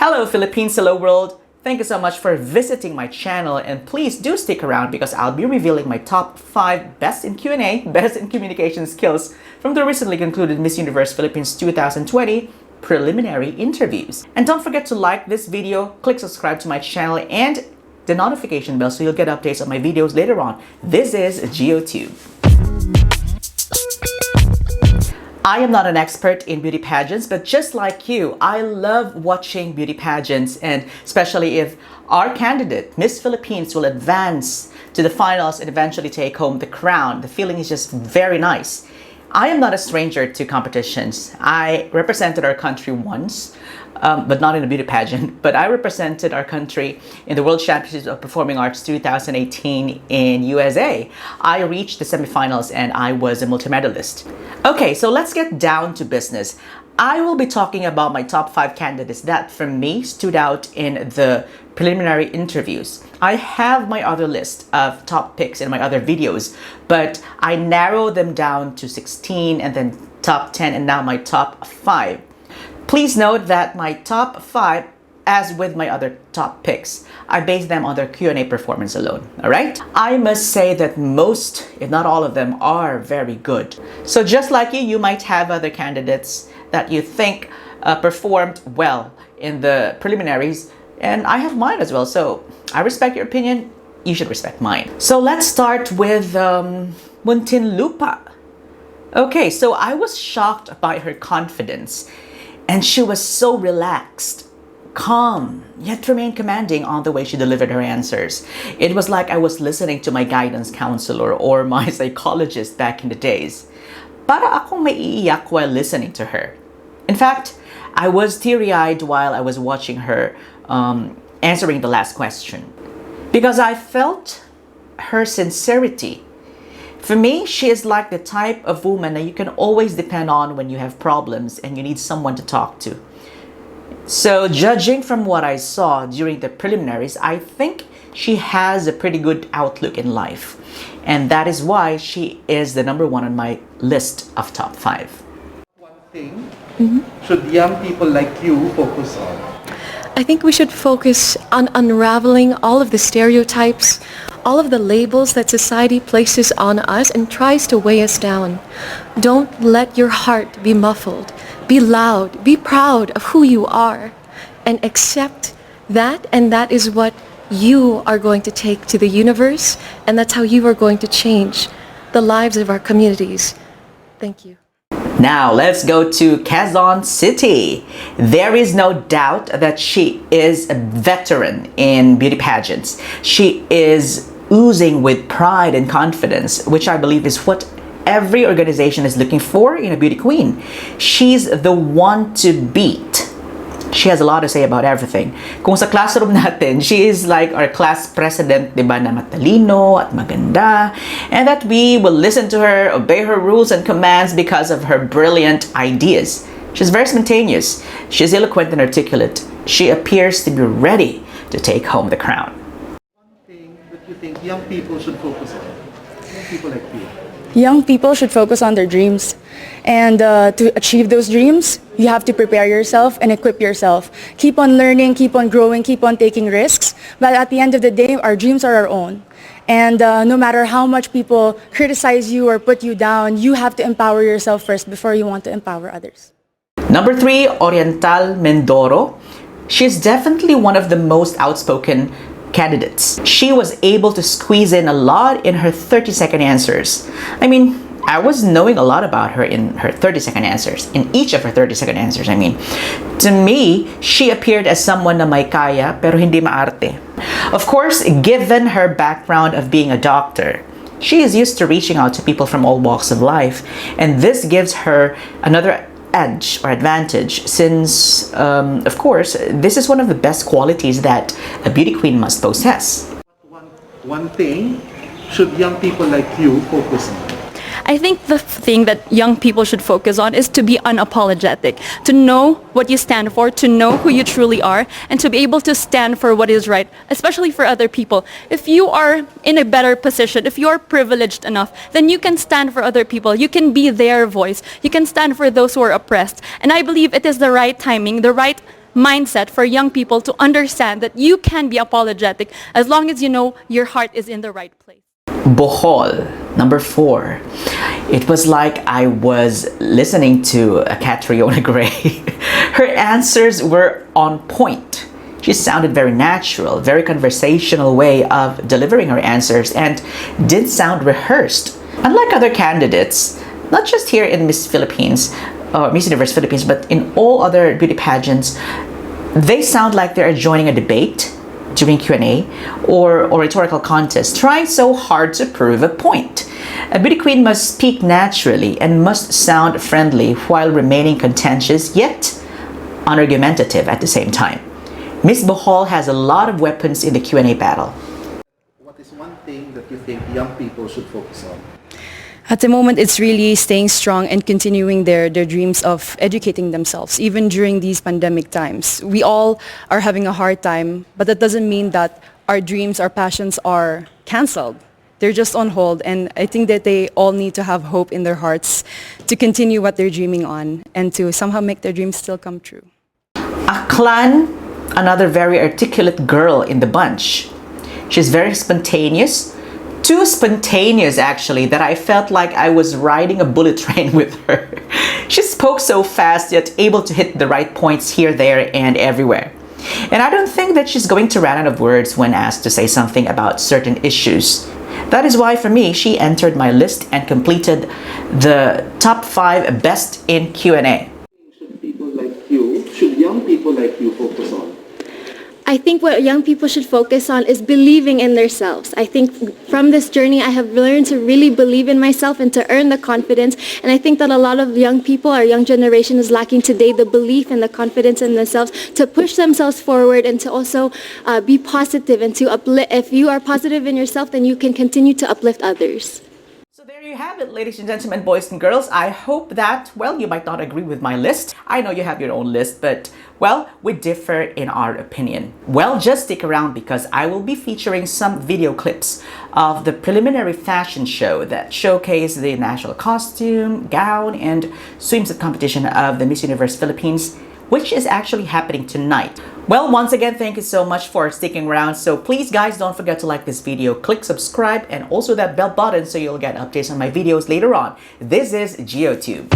Hello Philippines, hello world! Thank you so much for visiting my channel, and please do stick around because I'll be revealing my top 5 best in Q&A, best in communication skills from the recently concluded Miss Universe Philippines 2020 preliminary interviews. And don't forget to like this video, click subscribe to my channel and the notification bell so you'll get updates on my videos later on. This is GeoTube. I am not an expert in beauty pageants, but just like you, I love watching beauty pageants, and especially if our candidate, Miss Philippines, will advance to the finals and eventually take home the crown. The feeling is just very nice. I am not a stranger to competitions. I represented our country once, but not in a beauty pageant, but I represented our country in the World Championships of Performing Arts 2018 in USA. I reached the semifinals and I was a multi-medalist. Okay, so let's get down to business. I will be talking about my top 5 candidates that for me stood out in the preliminary interviews. I have my other list of top picks in my other videos, but I narrowed them down to 16 and then top 10 and now my top 5. Please note that my top 5, as with my other top picks, I base them on their Q&A performance alone, alright? I must say that most, if not all of them, are very good. So just like you might have other candidates that you think performed well in the preliminaries, and I have mine as well, so I respect your opinion, you should respect mine. So let's start with MUNTINLUPA. Okay, so I was shocked by her confidence. And she was so relaxed, calm, yet remained commanding on the way she delivered her answers. It was like I was listening to my guidance counselor or my psychologist back in the days. Para akong maiiyak while listening to her. In fact, I was teary-eyed while I was watching her answering the last question. Because I felt her sincerity. For me, she is like the type of woman that you can always depend on when you have problems and you need someone to talk to. So judging from what I saw during the preliminaries, I think she has a pretty good outlook in life. And that is why she is the number 1 on my list of top 5. One thing should young people like you focus on? I think we should focus on unraveling all of the stereotypes, all of the labels that society places on us and tries to weigh us down. Don't let your heart be muffled. Be loud. Be proud of who you are. And accept that, and that is what you are going to take to the universe, and that's how you are going to change the lives of our communities. Thank you. Now let's go to Quezon City. There is no doubt that she is a veteran in beauty pageants. She is oozing with pride and confidence, which I believe is what every organization is looking for in a beauty queen. She's the one to beat. She has a lot to say about everything. Kung sa classroom natin, she is like our class president, diba, na matalino at maganda, and that we will listen to her, obey her rules and commands because of her brilliant ideas. She's very spontaneous. She's eloquent and articulate. She appears to be ready to take home the crown. You think young people should focus on? Young people like you. Young people should focus on their dreams. And to achieve those dreams, you have to prepare yourself and equip yourself. Keep on learning, keep on growing, keep on taking risks. But at the end of the day, our dreams are our own. And no matter how much people criticize you or put you down, you have to empower yourself first before you want to empower others. Number 3, ORIENTAL MINDORO. She's definitely one of the most outspoken candidates. She was able to squeeze in a lot in her 30-second answers. I mean, I was knowing a lot about her in her 30-second answers, in each of her 30-second answers, I mean. To me, she appeared as someone na may kaya pero hindi maarte. Of course, given her background of being a doctor, she is used to reaching out to people from all walks of life, and this gives her another edge or advantage since, of course, this is one of the best qualities that a beauty queen must possess. One thing should young people like you focus on? I think the thing that young people should focus on is to be unapologetic, to know what you stand for, to know who you truly are, and to be able to stand for what is right, especially for other people. If you are in a better position, if you are privileged enough, then you can stand for other people. You can be their voice. You can stand for those who are oppressed. And I believe it is the right timing, the right mindset for young people to understand that you can be apologetic as long as you know your heart is in the right place. Bohol, number 4. It was like I was listening to a Catriona Gray. Her answers were on point. She sounded very natural, very conversational way of delivering her answers and did sound rehearsed. Unlike other candidates, not just here in Miss Philippines or Miss Universe Philippines, but in all other beauty pageants, they sound like they're joining a debate during Q&A or rhetorical contest, trying so hard to prove a point. A beauty queen must speak naturally and must sound friendly while remaining contentious yet unargumentative at the same time. Miss Bohol has a lot of weapons in the Q&A battle. What is one thing that you think young people should focus on? At the moment, it's really staying strong and continuing their dreams of educating themselves, even during these pandemic times. We all are having a hard time, but that doesn't mean that our dreams, our passions are canceled. They're just on hold, and I think that they all need to have hope in their hearts to continue what they're dreaming on and to somehow make their dreams still come true. AKLAN, another very articulate girl in the bunch. She's very spontaneous. Too spontaneous, actually, that I felt like I was riding a bullet train with her. She spoke so fast, yet able to hit the right points here, there, and everywhere. And I don't think that she's going to run out of words when asked to say something about certain issues. That is why, for me, she entered my list and completed the top 5 best in Q&A. Should young people like you focus on? I think what young people should focus on is believing in themselves. I think from this journey, I have learned to really believe in myself and to earn the confidence. And I think that a lot of young people, our young generation, is lacking today the belief and the confidence in themselves to push themselves forward and to also be positive and to uplift. If you are positive in yourself, then you can continue to uplift others. So there you have it, ladies and gentlemen, boys and girls. I hope that, well, you might not agree with my list. I know you have your own list, but, well, we differ in our opinion. Well, just stick around because I will be featuring some video clips of the preliminary fashion show that showcase the national costume, gown, and swimsuit competition of the Miss Universe Philippines, which is actually happening tonight. Well, once again, thank you so much for sticking around. So please, guys, don't forget to like this video, click subscribe, and also that bell button so you'll get updates on my videos later on. This is GeoTube.